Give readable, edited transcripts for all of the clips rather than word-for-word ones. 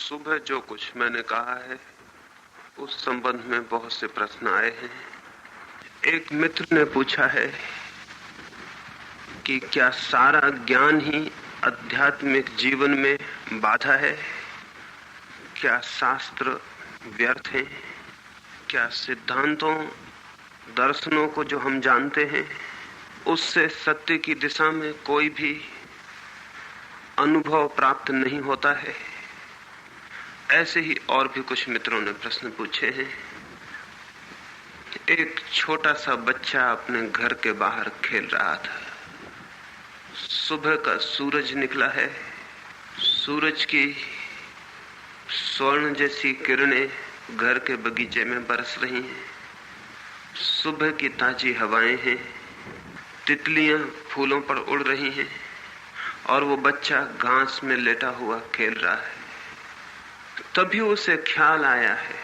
सुबह जो कुछ मैंने कहा है उस संबंध में बहुत से प्रश्न आए हैं। एक मित्र ने पूछा है कि क्या सारा ज्ञान ही आध्यात्मिक जीवन में बाधा है? क्या शास्त्र व्यर्थ हैं? क्या सिद्धांतों दर्शनों को जो हम जानते हैं उससे सत्य की दिशा में कोई भी अनुभव प्राप्त नहीं होता है? ऐसे ही और भी कुछ मित्रों ने प्रश्न पूछे हैं। एक छोटा सा बच्चा अपने घर के बाहर खेल रहा था। सुबह का सूरज निकला है। सूरज की स्वर्ण जैसी किरणें घर के बगीचे में बरस रही हैं। सुबह की ताजी हवाएं हैं। तितलियां फूलों पर उड़ रही हैं और वो बच्चा घास में लेटा हुआ खेल रहा है। तभी उसे ख्याल आया है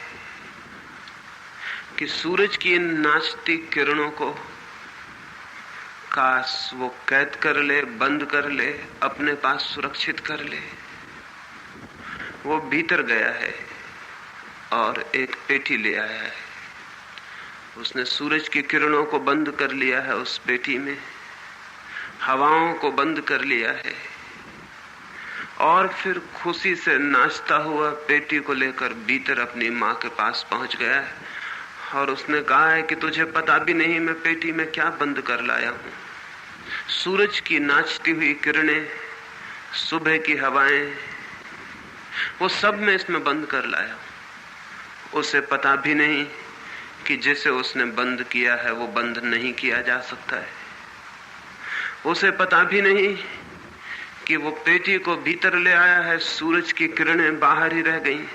कि सूरज की इन नाचती किरणों को काश वो कैद कर ले, बंद कर ले, अपने पास सुरक्षित कर ले। वो भीतर गया है और एक पेटी ले आया है। उसने सूरज की किरणों को बंद कर लिया है, उस पेटी में हवाओं को बंद कर लिया है और फिर खुशी से नाचता हुआ पेटी को लेकर भीतर अपनी माँ के पास पहुंच गया है और उसने कहा है कि तुझे पता भी नहीं मैं पेटी में क्या बंद कर लाया हूं। सूरज की नाचती हुई किरणें, सुबह की हवाएं, वो सब मैं इसमें बंद कर लाया हूं। उसे पता भी नहीं कि जिसे उसने बंद किया है वो बंद नहीं किया जा सकता है। उसे पता भी नहीं कि वो पेटी को भीतर ले आया है, सूरज की किरणें बाहर ही रह गई।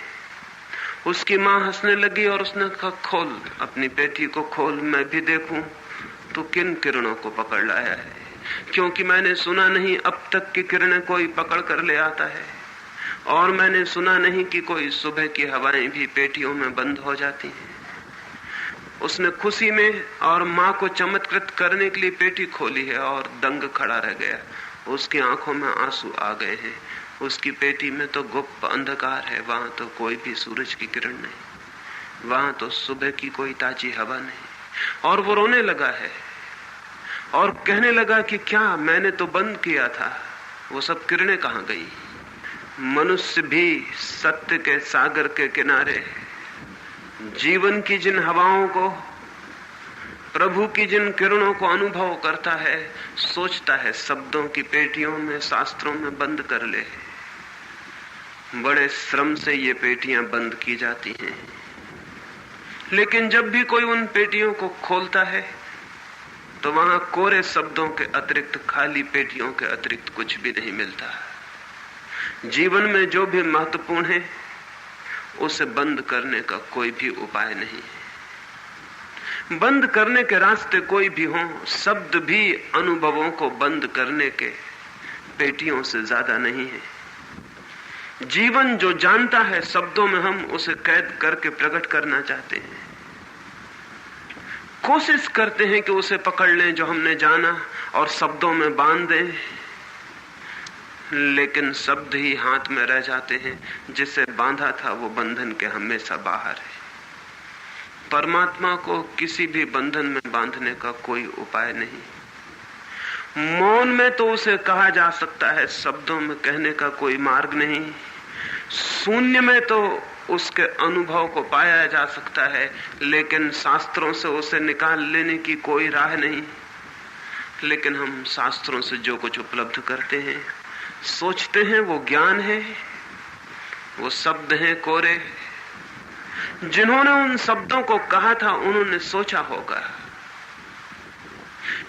उसकी माँ हंसने लगी और उसने कहा, खोल अपनी पेटी को खोल, मैं भी देखूं तो किन किरणों को पकड़ लाया है, क्योंकि मैंने सुना नहीं अब तक की किरणें कोई पकड़ कर ले आता है और मैंने सुना नहीं कि कोई सुबह की हवाएं भी पेटियों में बंद हो जाती हैं। उसने खुशी में और माँ को चमत्कृत करने के लिए पेटी खोली है और दंग खड़ा रह गया। उसकी आंखों में आंसू आ गए हैं। उसकी पेटी में तो गुप्त अंधकार है, वहां तो कोई भी सूरज की किरण नहीं, वहां तो सुबह की कोई ताजी हवा नहीं। और वो रोने लगा है और कहने लगा कि क्या मैंने तो बंद किया था, वो सब किरणें कहां गई? मनुष्य भी सत्य के सागर के किनारे जीवन की जिन हवाओं को, प्रभु की जिन किरणों को अनुभव करता है, सोचता है शब्दों की पेटियों में, शास्त्रों में बंद कर ले। बड़े श्रम से ये पेटियां बंद की जाती हैं, लेकिन जब भी कोई उन पेटियों को खोलता है तो वहां कोरे शब्दों के अतिरिक्त, खाली पेटियों के अतिरिक्त कुछ भी नहीं मिलता। जीवन में जो भी महत्वपूर्ण है उसे बंद करने का कोई भी उपाय नहीं है। बंद करने के रास्ते कोई भी हों, शब्द भी अनुभवों को बंद करने के पेटियों से ज्यादा नहीं है। जीवन जो जानता है शब्दों में, हम उसे कैद करके प्रकट करना चाहते हैं। कोशिश करते हैं कि उसे पकड़ लें जो हमने जाना और शब्दों में बांध दें, लेकिन शब्द ही हाथ में रह जाते हैं। जिसे बांधा था वो बंधन के हमेशा बाहर है। परमात्मा को किसी भी बंधन में बांधने का कोई उपाय नहीं। मौन में तो उसे कहा जा सकता है, शब्दों में कहने का कोई मार्ग नहीं। शून्य में तो उसके अनुभव को पाया जा सकता है, लेकिन शास्त्रों से उसे निकाल लेने की कोई राह नहीं। लेकिन हम शास्त्रों से जो कुछ उपलब्ध करते हैं, सोचते हैं वो ज्ञान है, वो शब्द हैं कोरे। जिन्होंने उन शब्दों को कहा था उन्होंने सोचा होगा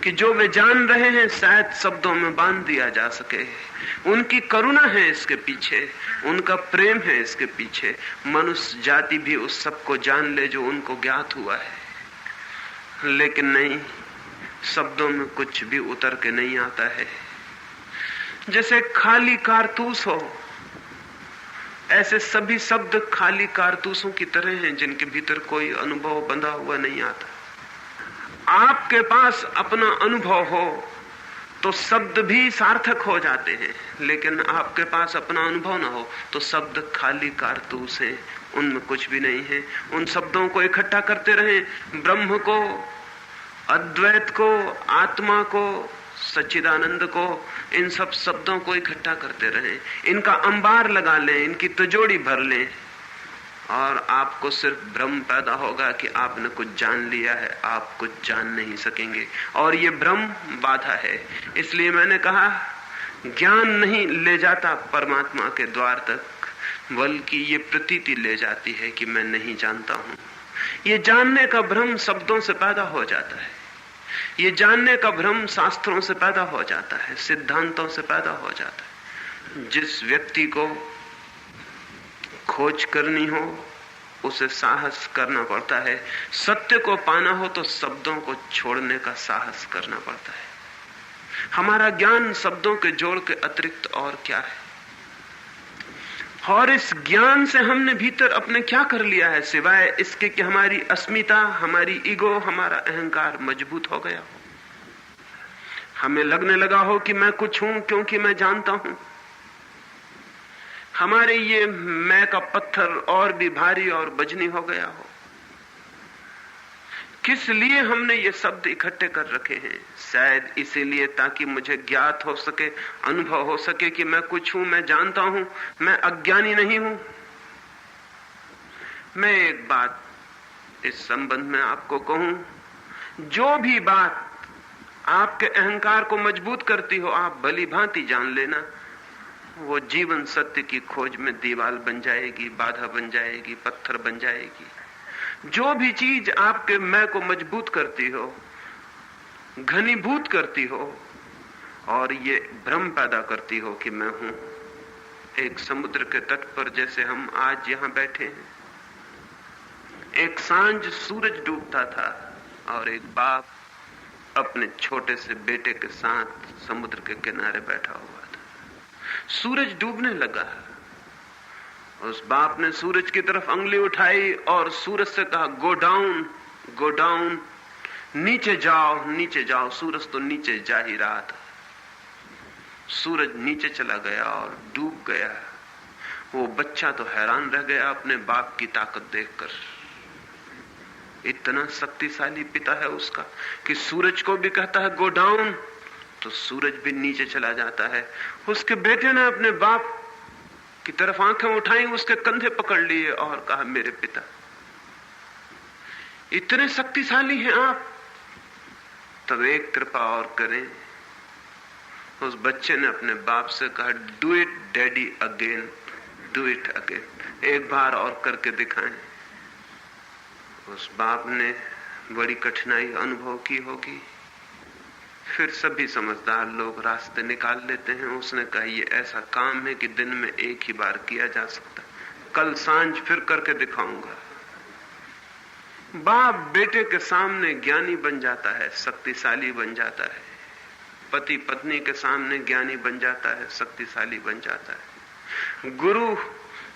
कि जो वे जान रहे हैं शायद शब्दों में बांध दिया जा सके। उनकी करुणा है इसके पीछे, उनका प्रेम है इसके पीछे। मनुष्य जाति भी उस सब को जान ले जो उनको ज्ञात हुआ है, लेकिन नहीं, शब्दों में कुछ भी उतर के नहीं आता है। जैसे खाली कारतूस हो, ऐसे सभी शब्द खाली कारतूसों की तरह हैं जिनके भीतर कोई अनुभव बंधा हुआ नहीं आता। आपके पास अपना अनुभव हो तो शब्द भी सार्थक हो जाते हैं। लेकिन आपके पास अपना अनुभव ना हो तो शब्द खाली कारतूस हैं, उनमें कुछ भी नहीं है। उन शब्दों को इकट्ठा करते रहें, ब्रह्म को, अद्वैत को, आत्मा को, सच्चिदानंद को, इन सब शब्दों को इकट्ठा करते रहें, इनका अंबार लगा लें, इनकी तिजोरी भर लें, और आपको सिर्फ भ्रम पैदा होगा कि आपने कुछ जान लिया है। आप कुछ जान नहीं सकेंगे, और ये भ्रम बाधा है। इसलिए मैंने कहा, ज्ञान नहीं ले जाता परमात्मा के द्वार तक, बल्कि ये प्रतीति ले जाती है कि मैं नहीं जानता हूं। ये जानने का भ्रम शब्दों से पैदा हो जाता है, ये जानने का भ्रम शास्त्रों से पैदा हो जाता है, सिद्धांतों से पैदा हो जाता है। जिस व्यक्ति को खोज करनी हो उसे साहस करना पड़ता है, सत्य को पाना हो तो शब्दों को छोड़ने का साहस करना पड़ता है। हमारा ज्ञान शब्दों के जोड़ के अतिरिक्त और क्या है? और इस ज्ञान से हमने भीतर अपने क्या कर लिया है, सिवाय इसके कि हमारी अस्मिता, हमारी ईगो, हमारा अहंकार मजबूत हो गया हो। हमें लगने लगा हो कि मैं कुछ हूं क्योंकि मैं जानता हूं। हमारे ये मैं का पत्थर और भी भारी और वजनी हो गया हो। किस लिए हमने ये शब्द इकट्ठे कर रखे हैं? शायद इसीलिए ताकि मुझे ज्ञात हो सके, अनुभव हो सके कि मैं कुछ हूं, मैं जानता हूं, मैं अज्ञानी नहीं हूं। मैं एक बात इस संबंध में आपको कहूं, जो भी बात आपके अहंकार को मजबूत करती हो, आप भली भांति जान लेना, वो जीवन सत्य की खोज में दीवार बन जाएगी, बाधा बन जाएगी, पत्थर बन जाएगी। जो भी चीज आपके मैं को मजबूत करती हो, घनीभूत करती हो, और ये भ्रम पैदा करती हो कि मैं हूं। एक समुद्र के तट पर जैसे हम आज यहां बैठे हैं, एक सांझ सूरज डूबता था और एक बाप अपने छोटे से बेटे के साथ समुद्र के किनारे बैठा हुआ था। सूरज डूबने लगा, उस बाप ने सूरज की तरफ उंगली उठाई और सूरज से कहा, गो डाउन, गो डाउन, नीचे जाओ, नीचे जाओ। सूरज तो नीचे जा ही रहा था। सूरज नीचे चला गया और डूब गया। वो बच्चा तो हैरान रह गया अपने बाप की ताकत देखकर। इतना शक्तिशाली पिता है उसका कि सूरज को भी कहता है गो डाउन, तो सूरज भी नीचे चला जाता है। उसके बेटे ने अपने बाप की तरफ आंखें उठाई, उसके कंधे पकड़ लिए और कहा, मेरे पिता, इतने शक्तिशाली हैं आप, तब एक कृपा और करें। उस बच्चे ने अपने बाप से कहा, do it daddy again, do it again, एक बार और करके दिखाएं। उस बाप ने बड़ी कठिनाई अनुभव की होगी, फिर सभी समझदार लोग रास्ते निकाल लेते हैं। उसने कहा, ये ऐसा काम है कि दिन में एक ही बार किया जा सकता, कल सांझ फिर करके दिखाऊंगा। बाप बेटे के सामने ज्ञानी बन जाता है, शक्तिशाली बन जाता है। पति पत्नी के सामने ज्ञानी बन जाता है, शक्तिशाली बन जाता है। गुरु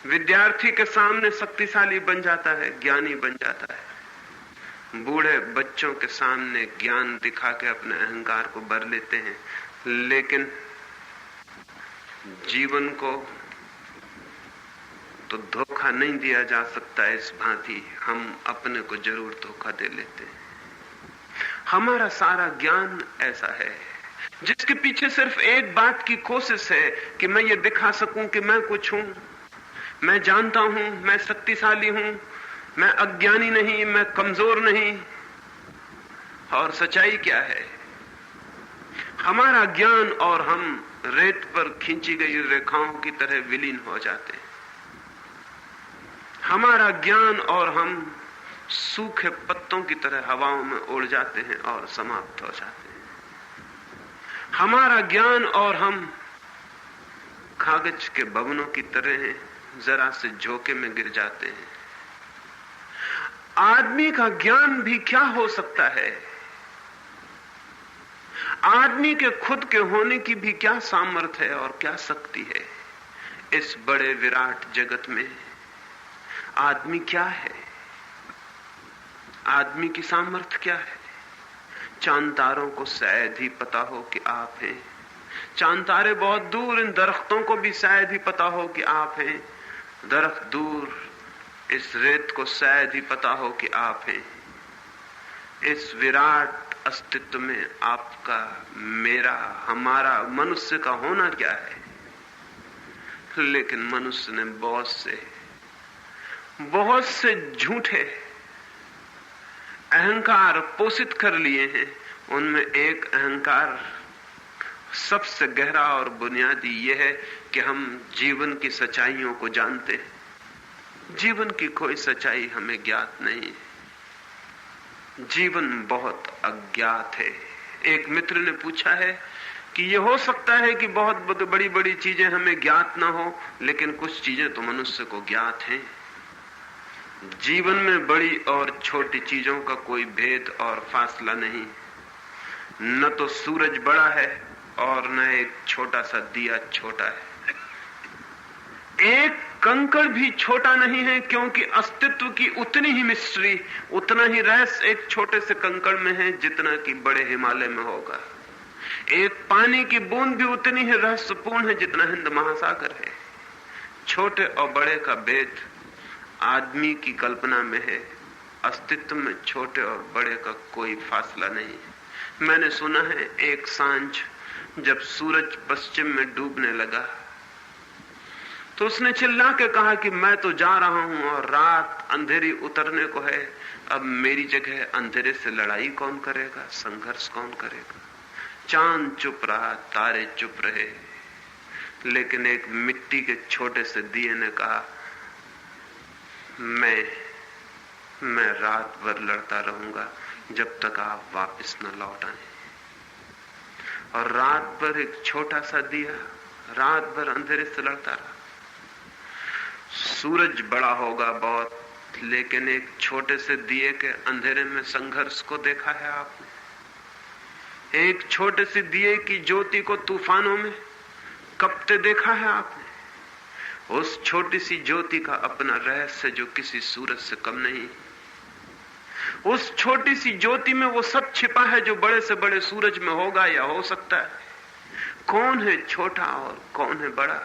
विद्यार्थी के सामने शक्तिशाली बन जाता है, ज्ञानी बन जाता है। बूढ़े बच्चों के सामने ज्ञान दिखा के अपने अहंकार को भर लेते हैं। लेकिन जीवन को तो धोखा नहीं दिया जा सकता इस भांति, हम अपने को जरूर धोखा दे लेते हैं। हमारा सारा ज्ञान ऐसा है जिसके पीछे सिर्फ एक बात की कोशिश है कि मैं ये दिखा सकूं कि मैं कुछ हूं, मैं जानता हूं, मैं शक्तिशाली हूं, मैं अज्ञानी नहीं, मैं कमजोर नहीं। और सच्चाई क्या है? हमारा ज्ञान और हम रेत पर खींची गई रेखाओं की तरह विलीन हो जाते हैं। हमारा ज्ञान और हम सूखे पत्तों की तरह हवाओं में उड़ जाते हैं और समाप्त हो जाते हैं। हमारा ज्ञान और हम कागज के भवनों की तरह जरा से झोंके में गिर जाते हैं। आदमी का ज्ञान भी क्या हो सकता है? आदमी के खुद के होने की भी क्या सामर्थ्य है और क्या शक्ति है? इस बड़े विराट जगत में आदमी क्या है? आदमी की सामर्थ्य क्या है? चांद तारों को शायद ही पता हो कि आप हैं। चांद तारे बहुत दूर, इन दरख्तों को भी शायद ही पता हो कि आप हैं। दरख्त दूर, इस रेत को शायद ही पता हो कि आप हैं। इस विराट अस्तित्व में आपका, मेरा, हमारा, मनुष्य का होना क्या है? लेकिन मनुष्य ने बहुत से झूठे अहंकार पोषित कर लिए हैं। उनमें एक अहंकार सबसे गहरा और बुनियादी यह है कि हम जीवन की सच्चाइयों को जानते हैं। जीवन की कोई सच्चाई हमें ज्ञात नहीं है। जीवन बहुत अज्ञात है। एक मित्र ने पूछा है कि यह हो सकता है कि बहुत बड़ी बड़ी चीजें हमें ज्ञात ना हो, लेकिन कुछ चीजें तो मनुष्य को ज्ञात हैं। जीवन में बड़ी और छोटी चीजों का कोई भेद और फासला नहीं। न तो सूरज बड़ा है और न एक छोटा सा दिया छोटा है। एक कंकड़ भी छोटा नहीं है, क्योंकि अस्तित्व की उतनी ही मिस्ट्री, उतना ही रहस्य एक छोटे से कंकड़ में है जितना कि बड़े हिमालय में होगा। एक पानी की बूंद भी उतनी ही रहस्यपूर्ण है जितना हिंद महासागर है। छोटे और बड़े का भेद आदमी की कल्पना में है। अस्तित्व में छोटे और बड़े का कोई फासला नहीं है। मैंने सुना है एक सांझ जब सूरज पश्चिम में डूबने लगा तो उसने चिल्ला के कहा कि मैं तो जा रहा हूं और रात अंधेरी उतरने को है। अब मेरी जगह अंधेरे से लड़ाई कौन करेगा, संघर्ष कौन करेगा? चांद चुप रहा, तारे चुप रहे, लेकिन एक मिट्टी के छोटे से दिए ने कहा, मैं रात भर लड़ता रहूंगा जब तक आप वापस न लौट आए। और रात भर एक छोटा सा दिया रात भर अंधेरे से लड़ता रहा। सूरज बड़ा होगा बहुत, लेकिन एक छोटे से दिए के अंधेरे में संघर्ष को देखा है आपने? एक छोटे से दिए की ज्योति को तूफानों में कपते देखा है आपने? उस छोटी सी ज्योति का अपना रहस्य जो किसी सूरज से कम नहीं। उस छोटी सी ज्योति में वो सब छिपा है जो बड़े से बड़े सूरज में होगा या हो सकता है। कौन है छोटा और कौन है बड़ा?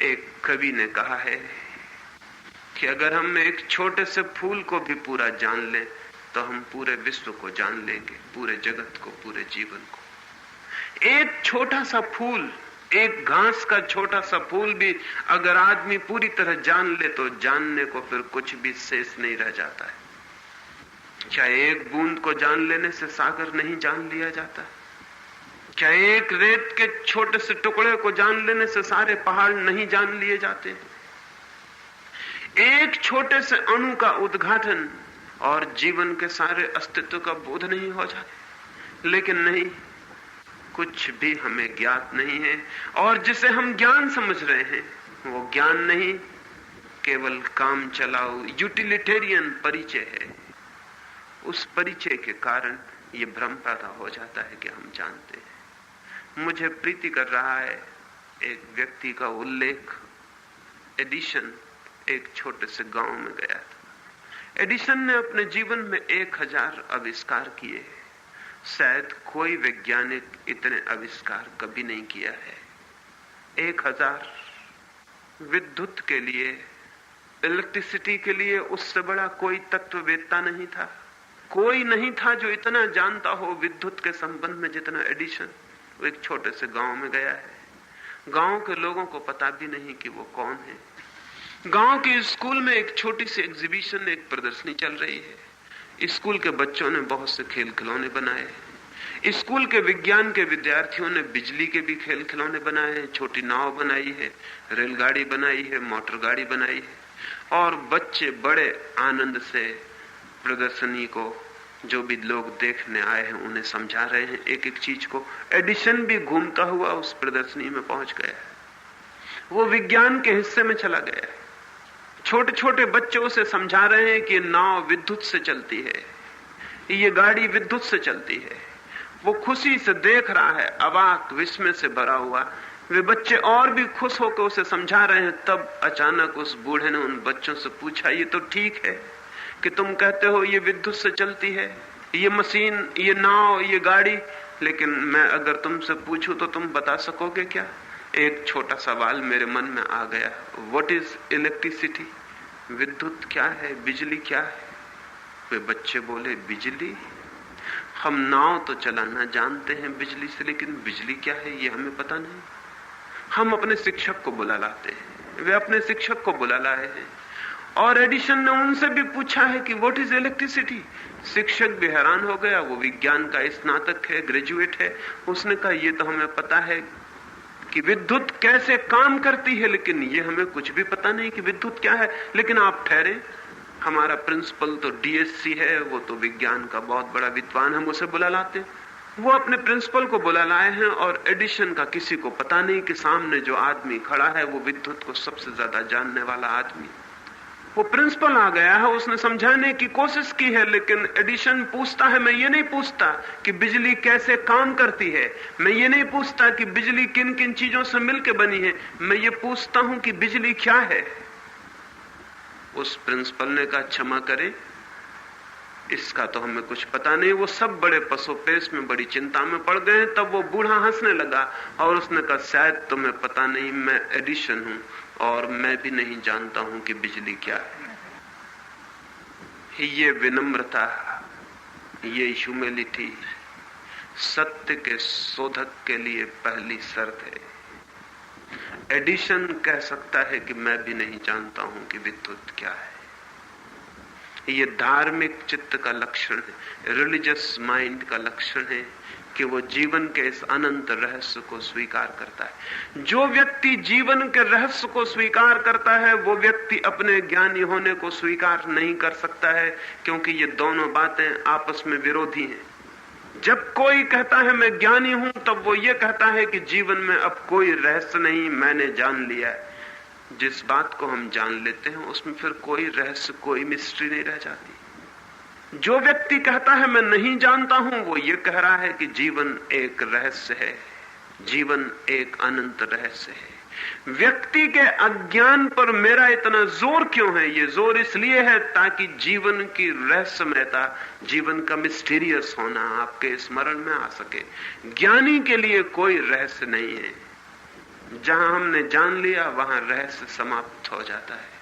एक कवि ने कहा है कि अगर हम एक छोटे से फूल को भी पूरा जान लें तो हम पूरे विश्व को जान लेंगे, पूरे जगत को, पूरे जीवन को। एक छोटा सा फूल, एक घास का छोटा सा फूल भी अगर आदमी पूरी तरह जान ले तो जानने को फिर कुछ भी शेष नहीं रह जाता है। क्या एक बूंद को जान लेने से सागर नहीं जान लिया जाता? क्या एक रेत के छोटे से टुकड़े को जान लेने से सारे पहाड़ नहीं जान लिए जाते? एक छोटे से अणु का उद्घाटन और जीवन के सारे अस्तित्व का बोध नहीं हो जाता? लेकिन नहीं, कुछ भी हमें ज्ञात नहीं है। और जिसे हम ज्ञान समझ रहे हैं वो ज्ञान नहीं, केवल काम चलाओ यूटिलिटेरियन परिचय है। उस परिचय के कारण ये भ्रम पैदा हो जाता है कि हम जानते हैं। मुझे प्रीति कर रहा है एक व्यक्ति का उल्लेख। एडिसन एक छोटे से गांव में गया था। एडिसन ने अपने जीवन में 1000 आविष्कार किए। शायद कोई वैज्ञानिक इतने आविष्कार कभी नहीं किया है। 1000 विद्युत के लिए, इलेक्ट्रिसिटी के लिए उससे बड़ा कोई तत्ववेत्ता नहीं था। कोई नहीं था जो इतना जानता हो विद्युत के संबंध में जितना एडिसन। वो एक छोटे से गांव में गया है। गांव के लोगों को पता भी नहीं कि वो कौन है। गांव के स्कूल में एक छोटी सी एग्जीबिशन, एक प्रदर्शनी चल रही है। स्कूल के बच्चों ने बहुत से खेल खिलौने बनाए हैं। स्कूल के विज्ञान के विद्यार्थियों ने बिजली के भी खेल खिलौने बनाए हैं। छोटी नाव बनाई है, रेलगाड़ी बनाई है, मोटर गाड़ी बनाई है। और बच्चे बड़े आनंद से प्रदर्शनी को, जो भी लोग देखने आए हैं उन्हें समझा रहे हैं एक एक चीज को। एडिसन भी घूमता हुआ उस प्रदर्शनी में पहुंच गया। वो विज्ञान के हिस्से में चला गया। छोटे छोटे बच्चे उसे समझा रहे हैं कि नाव विद्युत से चलती है, ये गाड़ी विद्युत से चलती है। वो खुशी से देख रहा है, अवाक विस्मय से भरा हुआ। वे बच्चे और भी खुश होकर उसे समझा रहे हैं। तब अचानक उस बूढ़े ने उन बच्चों से पूछा, ये तो ठीक है कि तुम कहते हो ये विद्युत से चलती है, ये मशीन, ये नाव, ये गाड़ी, लेकिन मैं अगर तुमसे पूछूं तो तुम बता सकोगे क्या? एक छोटा सवाल मेरे मन में आ गया, व्हाट इज इलेक्ट्रिसिटी? विद्युत क्या है, बिजली क्या है? वे बच्चे बोले, बिजली? हम नाव तो चलाना जानते हैं बिजली से, लेकिन बिजली क्या है ये हमें पता नहीं। हम अपने शिक्षक को बुला लाते हैं, वे अपने शिक्षक को बुला लाए हैं, और एडिशन ने उनसे भी पूछा है कि व्हाट इज इलेक्ट्रिसिटी। शिक्षक भी हैरान हो गया, वो विज्ञान का स्नातक है, ग्रेजुएट है। उसने कहा ये तो हमें पता है कि विद्युत कैसे काम करती है, लेकिन ये हमें कुछ भी पता नहीं कि विद्युत क्या है। लेकिन आप ठहरे, हमारा प्रिंसिपल तो डीएससी है, वो तो विज्ञान का बहुत बड़ा विद्वान, हम उसे बुला लाते। वो अपने प्रिंसिपल को बुला लाए हैं, और एडिशन का किसी को पता नहीं कि सामने जो आदमी खड़ा है वो विद्युत को सबसे ज्यादा जानने वाला आदमी। वो प्रिंसिपल आ गया है, उसने समझाने की कोशिश की है, लेकिन एडिशन पूछता है, मैं ये नहीं पूछता कि बिजली कैसे काम करती है, मैं ये नहीं पूछता कि बिजली किन किन चीजों से मिलकर बनी है, मैं ये पूछता हूं कि बिजली क्या है। उस प्रिंसिपल ने कहा, क्षमा करें, इसका तो हमें कुछ पता नहीं। वो सब बड़े पसोपेश में, बड़ी चिंता में पड़ गए। तब वो बूढ़ा हंसने लगा और उसने कहा, शायद तुम्हें पता नहीं, मैं एडिशन हूं और मैं भी नहीं जानता हूं कि बिजली क्या है। ये विनम्रता, ये ह्यूमिलिटी सत्य के शोधक के लिए पहली शर्त है। एडिशन कह सकता है कि मैं भी नहीं जानता हूं कि विद्युत क्या है। ये धार्मिक चित्त का लक्षण है, रिलीजियस माइंड का लक्षण है कि वो जीवन के इस अनंत रहस्य को स्वीकार करता है। जो व्यक्ति जीवन के रहस्य को स्वीकार करता है, वो व्यक्ति अपने ज्ञानी होने को स्वीकार नहीं कर सकता है, क्योंकि ये दोनों बातें आपस में विरोधी हैं। जब कोई कहता है मैं ज्ञानी हूं, तब वो ये कहता है कि जीवन में अब कोई रहस्य नहीं, मैंने जान लिया है। जिस बात को हम जान लेते हैं उसमें फिर कोई रहस्य, कोई मिस्ट्री नहीं रह जाती। जो व्यक्ति कहता है मैं नहीं जानता हूं, वो ये कह रहा है कि जीवन एक रहस्य है, जीवन एक अनंत रहस्य है। व्यक्ति के अज्ञान पर मेरा इतना जोर क्यों है? ये जोर इसलिए है ताकि जीवन की रहस्यमयता, जीवन का मिस्टीरियस होना आपके स्मरण में आ सके। ज्ञानी के लिए कोई रहस्य नहीं है। जहां हमने जान लिया वहां रहस्य समाप्त हो जाता है।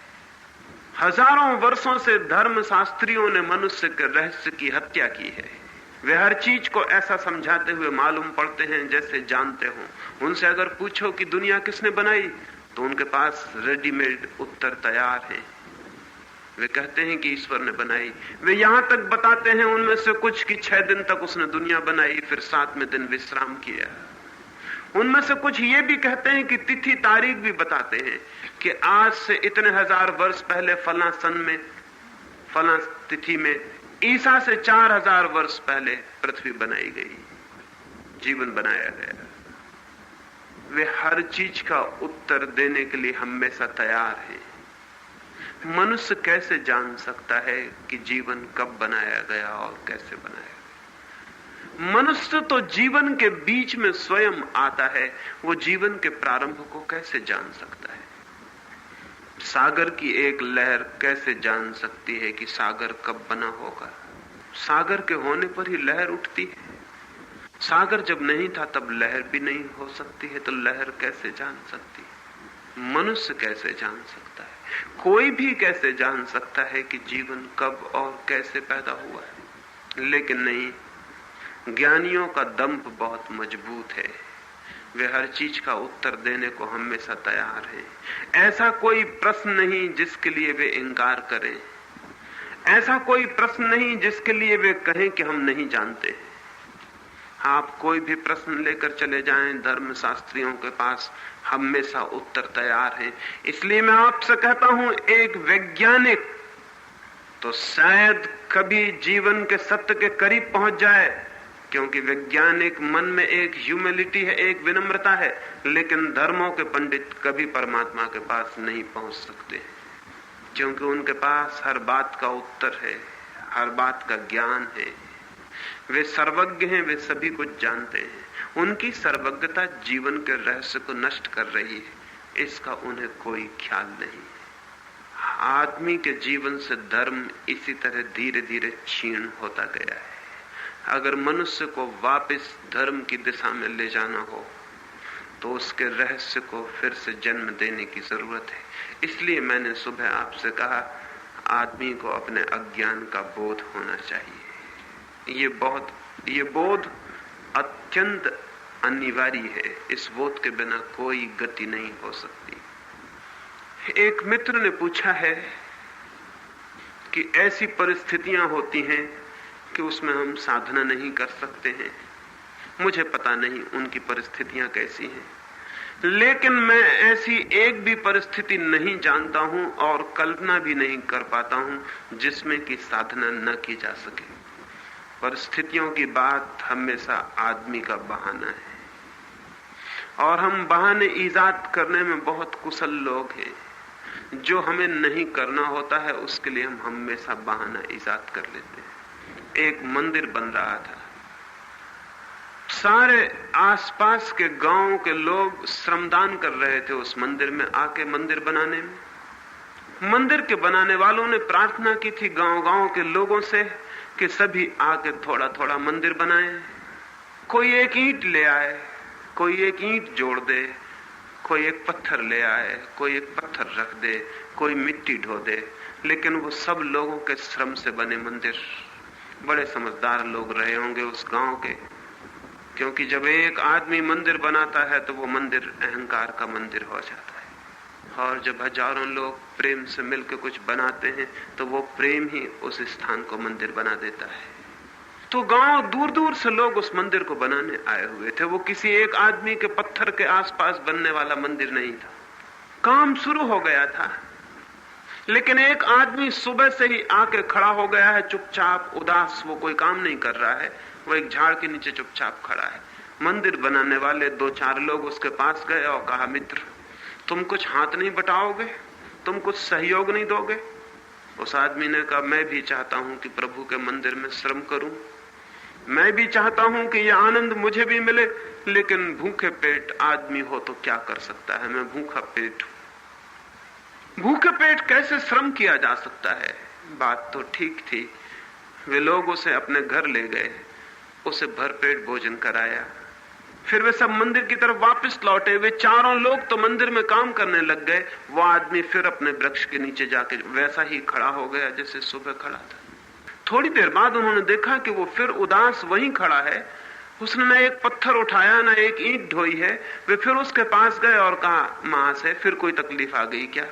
हजारों वर्षों से धर्म शास्त्रियों ने मनुष्य के रहस्य की हत्या की है। वे हर चीज को ऐसा समझाते हुए मालूम पड़ते हैं जैसे जानते हो। उनसे अगर पूछो कि दुनिया किसने बनाई, तो उनके पास रेडीमेड उत्तर तैयार है। वे कहते हैं कि ईश्वर ने बनाई। वे यहां तक बताते हैं उनमें से कुछ कि 6 दिन तक उसने दुनिया बनाई, फिर 7वें दिन विश्राम किया। उनमें से कुछ ये भी कहते हैं कि तिथि तारीख भी बताते हैं कि आज से इतने हजार वर्ष पहले फला सन में, फला तिथि में, ईसा से 4000 वर्ष पहले पृथ्वी बनाई गई, जीवन बनाया गया। वे हर चीज का उत्तर देने के लिए हमेशा तैयार हैं। मनुष्य कैसे जान सकता है कि जीवन कब बनाया गया और कैसे बनाया गया? मनुष्य तो जीवन के बीच में स्वयं आता है, वो जीवन के प्रारंभ को कैसे जान सकता है? सागर की एक लहर कैसे जान सकती है कि सागर कब बना होगा? सागर के होने पर ही लहर उठती है। सागर जब नहीं था तब लहर भी नहीं हो सकती है, तो लहर कैसे जान सकती है? मनुष्य कैसे जान सकता है? कोई भी कैसे जान सकता है कि जीवन कब और कैसे पैदा हुआ है? लेकिन नहीं, ज्ञानियों का दंभ बहुत मजबूत है। वे हर चीज का उत्तर देने को हमेशा तैयार हैं। ऐसा कोई प्रश्न नहीं जिसके लिए वे इंकार करें। ऐसा कोई प्रश्न नहीं जिसके लिए वे कहें कि हम नहीं जानते। आप कोई भी प्रश्न लेकर चले जाएं, धर्म शास्त्रियों के पास हमेशा उत्तर तैयार हैं। इसलिए मैं आपसे कहता हूं, एक वैज्ञानिक तो शायद कभी जीवन के सत्य के करीब पहुंच जाए, क्योंकि वैज्ञानिक मन में एक ह्यूमिलिटी है, एक विनम्रता है, लेकिन धर्मों के पंडित कभी परमात्मा के पास नहीं पहुंच सकते, क्योंकि उनके पास हर बात का उत्तर है, हर बात का ज्ञान है। वे सर्वज्ञ हैं, वे सभी कुछ जानते हैं। उनकी सर्वज्ञता जीवन के रहस्य को नष्ट कर रही है, इसका उन्हें कोई ख्याल नहीं। आदमी के जीवन से धर्म इसी तरह धीरे धीरे क्षीण होता गया है। अगर मनुष्य को वापस धर्म की दिशा में ले जाना हो तो उसके रहस्य को फिर से जन्म देने की जरूरत है। इसलिए मैंने सुबह आपसे कहा, आदमी को अपने अज्ञान का बोध होना चाहिए। ये बोध अत्यंत अनिवार्य है। इस बोध के बिना कोई गति नहीं हो सकती। एक मित्र ने पूछा है कि ऐसी परिस्थितियां होती हैं कि उसमें हम साधना नहीं कर सकते हैं। मुझे पता नहीं उनकी परिस्थितियां कैसी हैं, लेकिन मैं ऐसी एक भी परिस्थिति नहीं जानता हूं और कल्पना भी नहीं कर पाता हूं जिसमें कि साधना न की जा सके। परिस्थितियों की बात हमेशा आदमी का बहाना है और हम बहाने ईजाद करने में बहुत कुशल लोग हैं। जो हमें नहीं करना होता है उसके लिए हम हमेशा बहाना ईजाद कर लेते हैं। एक मंदिर बन रहा था, सारे आसपास के गांव के लोग श्रमदान कर रहे थे उस मंदिर में आके मंदिर बनाने में। मंदिर के बनाने वालों ने प्रार्थना की थी गांव-गांव के लोगों से कि सभी आके थोड़ा थोड़ा मंदिर बनाएं। कोई एक ईंट ले आए, कोई एक ईंट जोड़ दे, कोई एक पत्थर ले आए, कोई एक पत्थर रख दे, कोई मिट्टी ढो दे, लेकिन वो सब लोगों के श्रम से बने मंदिर। बड़े समझदार लोग रहे होंगे उस गांव के, क्योंकि जब एक आदमी मंदिर बनाता है तो वो मंदिर अहंकार का मंदिर हो जाता है, और जब हजारों लोग प्रेम से मिलकर कुछ बनाते हैं तो वो प्रेम ही उस स्थान को मंदिर बना देता है। तो गांव दूर दूर से लोग उस मंदिर को बनाने आए हुए थे। वो किसी एक आदमी के पत्थर के आसपास बनने वाला मंदिर नहीं था। काम शुरू हो गया था, लेकिन एक आदमी सुबह से ही आके खड़ा हो गया है, चुपचाप उदास। वो कोई काम नहीं कर रहा है, वो एक झाड़ के नीचे चुपचाप खड़ा है। मंदिर बनाने वाले 2-4 लोग उसके पास गए और कहा, मित्र तुम कुछ हाथ नहीं बटाओगे, तुम कुछ सहयोग नहीं दोगे? उस आदमी ने कहा, मैं भी चाहता हूं कि प्रभु के मंदिर में श्रम करूं, मैं भी चाहता हूं कि यह आनंद मुझे भी मिले, लेकिन भूखे पेट आदमी हो तो क्या कर सकता है, मैं भूखा पेट हूं। भूखे पेट कैसे श्रम किया जा सकता है? बात तो ठीक थी। वे लोग उसे अपने घर ले गए, उसे भरपेट भोजन कराया, फिर वे सब मंदिर की तरफ वापस लौटे। वे चारों लोग तो मंदिर में काम करने लग गए। वो आदमी फिर अपने वृक्ष के नीचे जाके वैसा ही खड़ा हो गया जैसे सुबह खड़ा था। थोड़ी देर बाद उन्होंने देखा कि वो फिर उदास वहीं खड़ा है। उसने न एक पत्थर उठाया, न एक ईंट ढोई है। वे फिर उसके पास गए और कहा, महाशय फिर कोई तकलीफ आ गई क्या?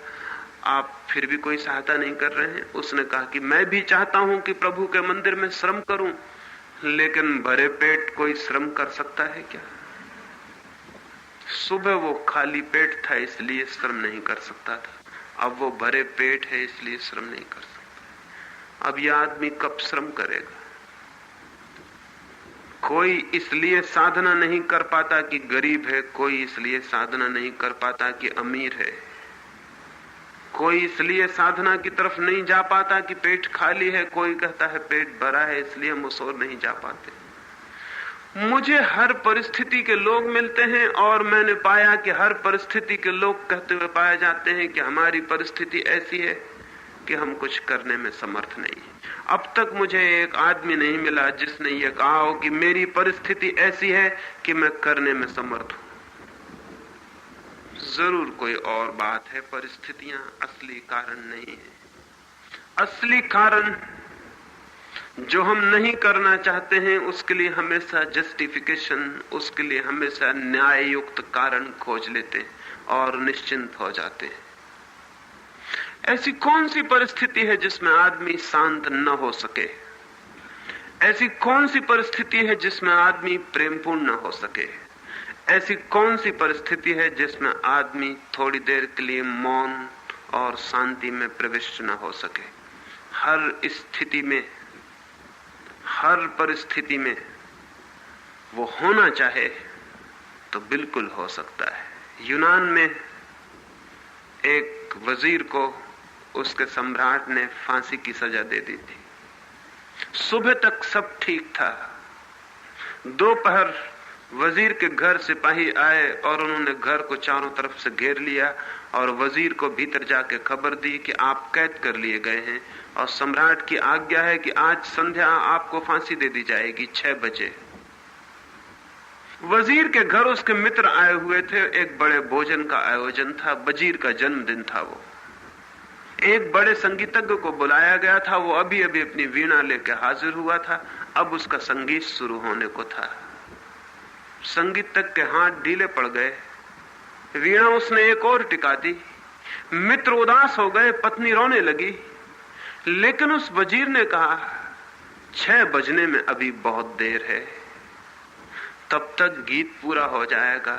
आप फिर भी कोई सहायता नहीं कर रहे हैं? उसने कहा कि मैं भी चाहता हूं कि प्रभु के मंदिर में श्रम करूं, लेकिन भरे पेट कोई श्रम कर सकता है क्या? सुबह वो खाली पेट था इसलिए श्रम नहीं कर सकता था, अब वो भरे पेट है इसलिए श्रम नहीं कर सकता। अब यह आदमी कब श्रम करेगा? कोई इसलिए साधना नहीं कर पाता कि गरीब है, कोई इसलिए साधना नहीं कर पाता कि अमीर है, कोई इसलिए साधना की तरफ नहीं जा पाता कि पेट खाली है, कोई कहता है पेट भरा है इसलिए हम उस ओर नहीं जा पाते। मुझे हर परिस्थिति के लोग मिलते हैं और मैंने पाया कि हर परिस्थिति के लोग कहते हुए पाए जाते हैं कि हमारी परिस्थिति ऐसी है कि हम कुछ करने में समर्थ नहीं है। अब तक मुझे एक आदमी नहीं मिला जिसने ये कहा हो कि मेरी परिस्थिति ऐसी है कि मैं करने में समर्थ हूं। जरूर कोई और बात है, परिस्थितियां असली कारण नहीं है। असली कारण जो हम नहीं करना चाहते हैं उसके लिए हमेशा जस्टिफिकेशन, उसके लिए हमेशा न्याय युक्त कारण खोज लेते हैं और निश्चिंत हो जाते हैं। ऐसी कौन सी परिस्थिति है जिसमें आदमी शांत न हो सके? ऐसी कौन सी परिस्थिति है जिसमें आदमी प्रेमपूर्ण न हो सके? ऐसी कौन सी परिस्थिति है जिसमें आदमी थोड़ी देर के लिए मौन और शांति में प्रविष्ट न हो सके? हर स्थिति में, हर परिस्थिति में वो होना चाहे तो बिल्कुल हो सकता है। यूनान में एक वजीर को उसके सम्राट ने फांसी की सजा दे दी थी। सुबह तक सब ठीक था, दोपहर वजीर के घर सिपाही आए और उन्होंने घर को चारों तरफ से घेर लिया और वजीर को भीतर जाके खबर दी कि आप कैद कर लिए गए हैं और सम्राट की आज्ञा है कि आज संध्या आपको फांसी दे दी जाएगी 6 बजे। वजीर के घर उसके मित्र आए हुए थे। एक बड़े भोजन का आयोजन था, वजीर का जन्मदिन था। वो एक बड़े संगीतज्ञ को बुलाया गया था। वो अभी अभी अपनी वीणा लेकर हाजिर हुआ था। अब उसका संगीत शुरू होने को था। संगीतज्ञ के हाथ ढीले पड़ गए। वीणा उसने एक और टिका दी। मित्र उदास हो गए, पत्नी रोने लगी। लेकिन उस वजीर ने कहा 6 बजने में अभी बहुत देर है, तब तक गीत पूरा हो जाएगा,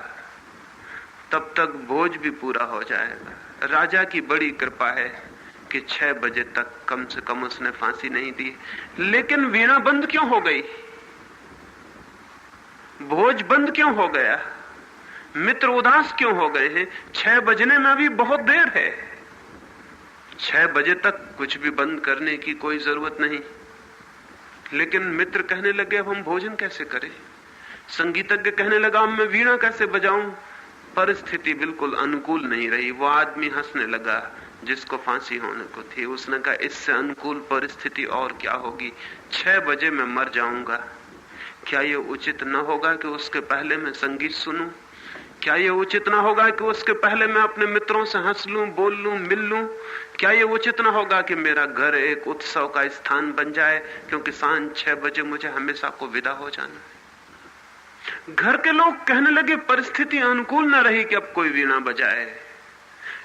तब तक भोज भी पूरा हो जाएगा। राजा की बड़ी कृपा है कि 6 बजे तक कम से कम उसने फांसी नहीं दी। लेकिन वीणा बंद क्यों हो गई? भोज बंद क्यों हो गया? मित्र उदास क्यों हो गए हैं? 6 बजने में अभी बहुत देर है। 6 बजे तक कुछ भी बंद करने की कोई जरूरत नहीं। लेकिन मित्र कहने लगे अब हम भोजन कैसे करें? संगीतज्ञ कहने लगा अब मैं वीणा कैसे बजाऊं? परिस्थिति बिल्कुल अनुकूल नहीं रही। वो आदमी हंसने लगा जिसको फांसी होने को थी। उसने कहा इससे अनुकूल परिस्थिति और क्या होगी? 6 बजे मैं मर जाऊंगा। क्या ये उचित न होगा कि उसके पहले मैं संगीत सुनूं? क्या ये उचित ना होगा कि उसके पहले मैं अपने मित्रों से हंस लूं, बोल लूं, मिल लूं? क्या ये उचित ना होगा कि मेरा घर एक उत्सव का स्थान बन जाए, क्योंकि सांझ 6 बजे मुझे हमेशा को विदा हो जाना है। घर के लोग कहने लगे परिस्थिति अनुकूल न रही कि अब कोई वीणा बजाए।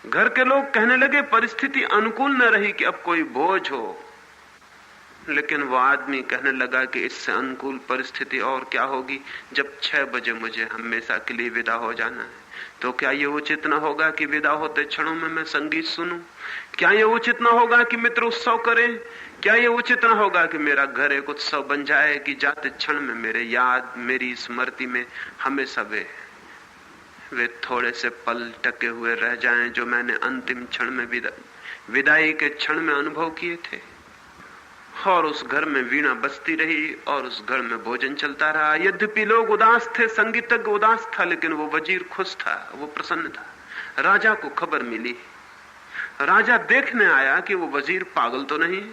घर के लोग कहने लगे परिस्थिति अनुकूल न रही कि अब कोई भोज हो। लेकिन वो आदमी कहने लगा कि इससे अनुकूल परिस्थिति और क्या होगी जब 6 बजे मुझे हमेशा के लिए विदा हो जाना है। तो क्या ये उचित न होगा कि विदा होते क्षणों में मैं संगीत सुनूं? क्या ये उचित न होगा कि मित्र उत्सव करें? क्या ये उचित न होगा कि मेरा घर एक उत्सव बन जाए कि जाते क्षण में मेरे याद, मेरी स्मृति में हमेशा वे थोड़े से पल टके हुए रह जाएं जो मैंने अंतिम क्षण में विदाई के क्षण में अनुभव किए थे। और उस घर में वीणा बजती रही और उस घर में भोजन चलता रहा। यद्यपि लोग उदास थे, संगीतज्ञ उदास था, लेकिन वो वजीर खुश था, वो प्रसन्न था। राजा को खबर मिली। राजा देखने आया कि वो वजीर पागल तो नहीं।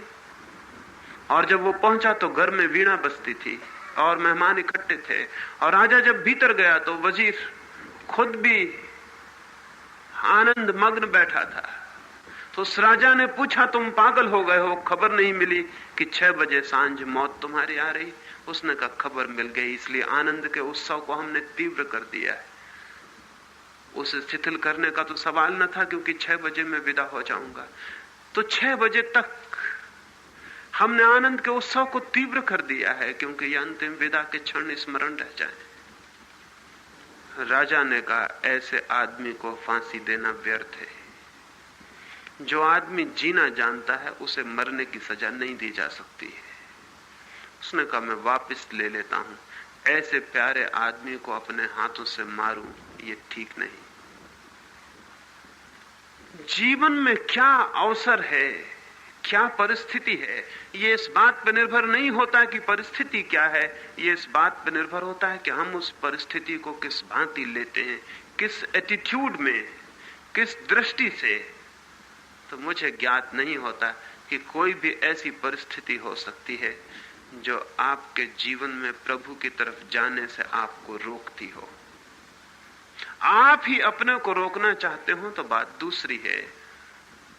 और जब वो पहुंचा तो घर में वीणा बजती थी और मेहमान इकट्ठे थे। और राजा जब भीतर गया तो वजीर खुद भी आनंद मग्न बैठा था। तो उस राजा ने पूछा तुम पागल हो गए हो? खबर नहीं मिली कि 6 बजे सांझ मौत तुम्हारी आ रही? उसने कहा खबर मिल गई, इसलिए आनंद के उत्सव को हमने तीव्र कर दिया है। उसे शिथिल करने का तो सवाल न था, क्योंकि 6 बजे मैं विदा हो जाऊंगा। तो 6 बजे तक हमने आनंद के उत्सव को तीव्र कर दिया है, क्योंकि ये अंतिम विदा के क्षण स्मरण रह जाए। राजा ने कहा ऐसे आदमी को फांसी देना व्यर्थ है। जो आदमी जीना जानता है उसे मरने की सजा नहीं दी जा सकती है। उसने कहा मैं वापस ले लेता हूं। ऐसे प्यारे आदमी को अपने हाथों से मारूं ये ठीक नहीं। जीवन में क्या अवसर है, क्या परिस्थिति है, ये इस बात पर निर्भर नहीं होता कि परिस्थिति क्या है। ये इस बात पर निर्भर होता है कि हम उस परिस्थिति को किस भांति लेते हैं, किस एटीट्यूड में, किस दृष्टि से। तो मुझे ज्ञात नहीं होता कि कोई भी ऐसी परिस्थिति हो सकती है जो आपके जीवन में प्रभु की तरफ जाने से आपको रोकती हो। आप ही अपने को रोकना चाहते हो तो बात दूसरी है,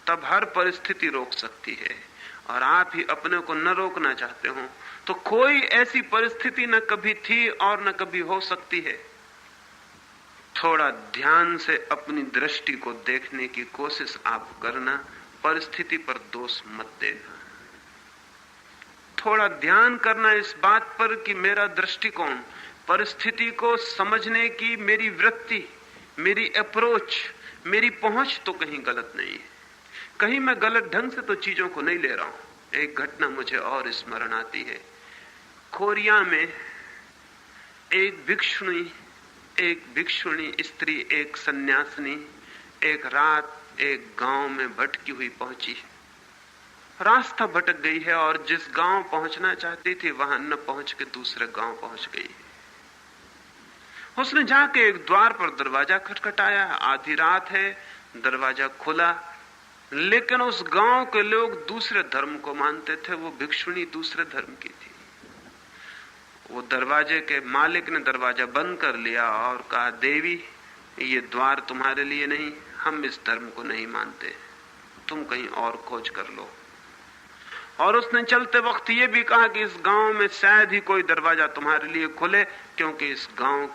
तब हर परिस्थिति रोक सकती है। और आप ही अपने को न रोकना चाहते हो तो कोई ऐसी परिस्थिति न कभी थी और न कभी हो सकती है। थोड़ा ध्यान से अपनी दृष्टि को देखने की कोशिश आप करना, परिस्थिति पर दोष मत देना। थोड़ा ध्यान करना इस बात पर कि मेरा दृष्टिकोण, परिस्थिति को समझने की मेरी वृत्ति, मेरी अप्रोच, मेरी पहुंच तो कहीं गलत नहीं है। कहीं मैं गलत ढंग से तो चीजों को नहीं ले रहा हूं। एक घटना मुझे और स्मरण आती है। कोरिया में एक भिक्षुणी स्त्री, एक सन्यासिनी एक रात एक गांव में भटकी हुई पहुंची। रास्ता भटक गई है और जिस गांव पहुंचना चाहती थी वहां न पहुंच के दूसरे गांव पहुंच गई। उसने जाके एक द्वार पर दरवाजा खटखटाया। आधी रात है, दरवाजा खुला, लेकिन उस गांव के लोग दूसरे धर्म को मानते थे। वो भिक्षुणी दूसरे धर्म की थी। वो दरवाजे के मालिक ने दरवाजा बंद कर लिया और कहा, देवी, ये द्वार तुम्हारे लिए नहीं, हम इस धर्म को नहीं मानते, तुम कहीं और खोज कर लो। और उसने चलते वक्त ये भी कहा कि इस गांव में शायद ही कोई दरवाजा तुम्हारे लिए खुले, क्योंकि इस गांव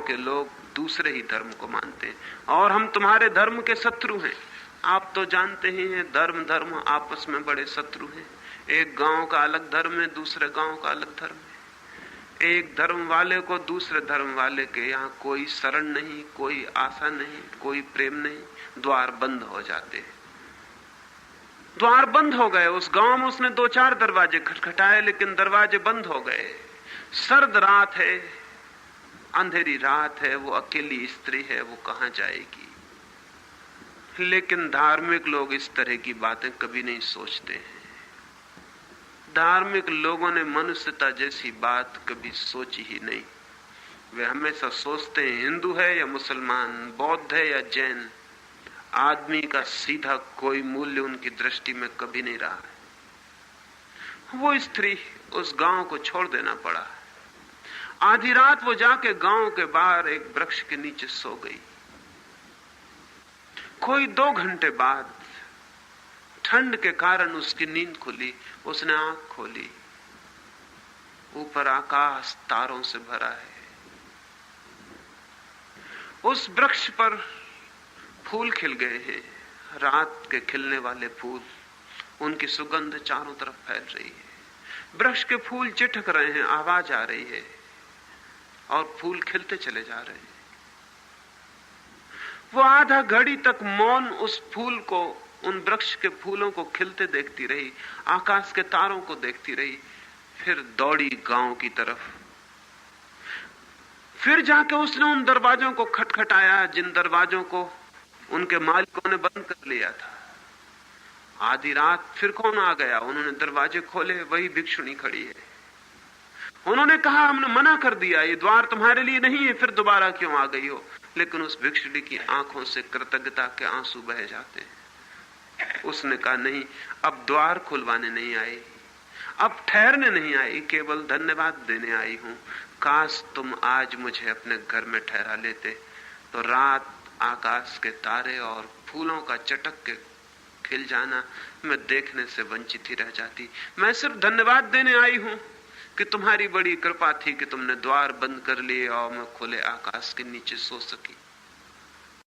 के लोग दूसरे ही धर्म को मानते हैं और हम तुम्हारे धर्म के शत्रु हैं। आप तो जानते ही हैं, धर्म आपस में बड़े शत्रु हैं। एक गांव का अलग धर्म है, दूसरे गांव का अलग धर्म है। एक धर्म वाले को दूसरे धर्म वाले के यहाँ कोई शरण नहीं, कोई आशा नहीं, कोई प्रेम नहीं। द्वार बंद हो जाते हैं। द्वार बंद हो गए। उस गांव में उसने 2-4 दरवाजे खटखटाए, लेकिन दरवाजे बंद हो गए। सर्द रात है, अंधेरी रात है, वो अकेली स्त्री है, वो कहां जाएगी? लेकिन धार्मिक लोग इस तरह की बातें कभी नहीं सोचते हैं। धार्मिक लोगों ने मनुष्यता जैसी बात कभी सोची ही नहीं। वे हमेशा सोचते हैं हिंदू है या मुसलमान, बौद्ध है या जैन, आदमी का सीधा कोई मूल्य उनकी दृष्टि में कभी नहीं रहा है। वो स्त्री उस गांव को छोड़ देना पड़ा। आधी रात वो जाके गांव के बाहर एक वृक्ष के नीचे सो गई। कोई 2 घंटे बाद ठंड के कारण उसकी नींद खुली। उसने आंख खोली, ऊपर आकाश तारों से भरा है। उस वृक्ष पर फूल खिल गए हैं, रात के खिलने वाले फूल। उनकी सुगंध चारों तरफ फैल रही है। वृक्ष के फूल चिटक रहे हैं, आवाज आ रही है और फूल खिलते चले जा रहे हैं। वो आधा घड़ी तक मौन उस फूल को, उन वृक्ष के फूलों को खिलते देखती रही, आकाश के तारों को देखती रही। फिर दौड़ी गांव की तरफ। फिर जाके उसने उन दरवाजों को खटखटाया जिन दरवाजों को उनके मालिकों ने बंद कर लिया था। आधी रात फिर कौन आ गया? उन्होंने दरवाजे खोले, वही भिक्षुणी खड़ी है। उन्होंने कहा, हमने मना कर दिया, ये द्वार तुम्हारे लिए नहीं है, फिर दोबारा क्यों आ गई हो? लेकिन उस भिक्षुणी की आंखों से कृतज्ञता के आंसू बह जाते हैं। उसने कहा, नहीं, अब द्वार खुलवाने नहीं आई, अब ठहरने नहीं आई, केवल धन्यवाद देने आई हूं। काश तुम आज मुझे अपने घर में ठहरा लेते, तो रात, आकाश के तारे और फूलों का चटक के खिल जाना मैं देखने से वंचित ही रह जाती। मैं सिर्फ धन्यवाद देने आई हूं कि तुम्हारी बड़ी कृपा थी कि तुमने द्वार बंद कर लिए और मैं खुले आकाश के नीचे सो सकी।